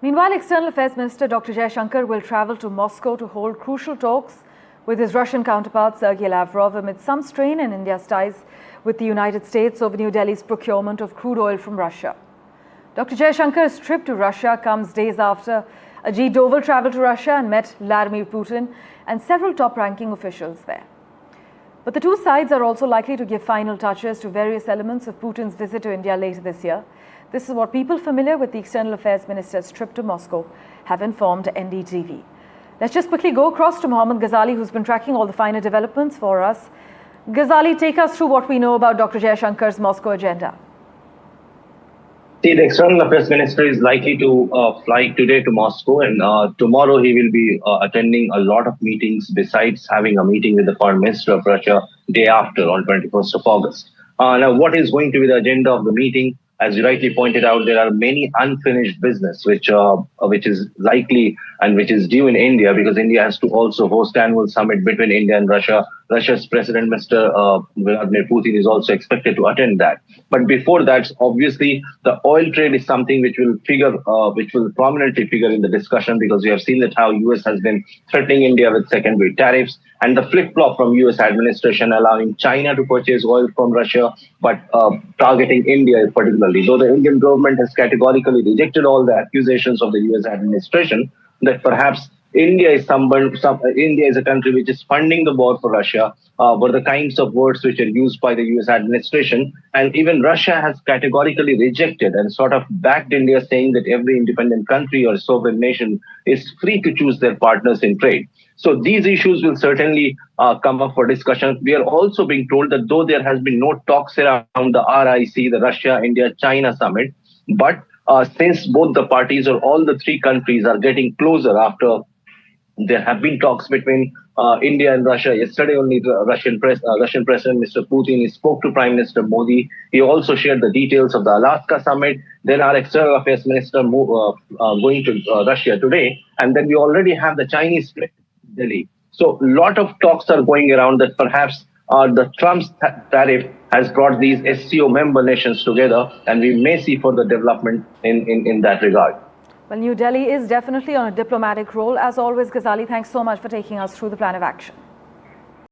Meanwhile, External Affairs Minister Dr. Jaishankar will travel to Moscow to hold crucial talks with his Russian counterpart Sergey Lavrov amid some strain in India's ties with the United States over New Delhi's procurement of crude oil from Russia. Dr. Jaishankar's trip to Russia comes days after Ajit Doval traveled to Russia and met Vladimir Putin and several top-ranking officials there. But the two sides are also likely to give final touches to various elements of Putin's visit to India later this year. This is what people familiar with the External Affairs Minister's trip to Moscow have informed NDTV. Let's just quickly go across to Mohammed Ghazali, who's been tracking all the finer developments for us. Ghazali, take us through what we know about Dr. Jaishankar's Moscow agenda. See, the External Affairs Minister is likely to fly today to Moscow, and tomorrow he will be attending a lot of meetings besides having a meeting with the Foreign Minister of Russia day after on 21st of August. Now, what is going to be the agenda of the meeting? As you rightly pointed out, there are many unfinished business which is likely and which is due in India, because India has to also host annual summit between India and Russia. Russia's President, Mr. Vladimir Putin, is also expected to attend that. But before that, obviously, the oil trade is something which will prominently figure in the discussion, because we have seen that how US has been threatening India with second-wave tariffs, and the flip-flop from US administration allowing China to purchase oil from Russia, but targeting India particularly. Though the Indian government has categorically rejected all the accusations of the US administration that perhaps India is a country which is funding the war for Russia, were the kinds of words which are used by the US administration. And even Russia has categorically rejected and sort of backed India, saying that every independent country or sovereign nation is free to choose their partners in trade. So these issues will certainly come up for discussion. We are also being told that though there has been no talks around the RIC, the Russia, India, China summit, but since both the parties or all the three countries are getting closer after there have been talks between India and Russia. Yesterday only, the Russian President Mr. Putin spoke to Prime Minister Modi. He also shared the details of the Alaska summit. Then our External Affairs Minister going to Russia today. And then we already have the Chinese trip in Delhi. So a lot of talks are going around that perhaps the Trump's tariff has brought these SCO member nations together, and we may see further development in that regard. Well, New Delhi is definitely on a diplomatic role. As always, Ghazali, thanks so much for taking us through the plan of action.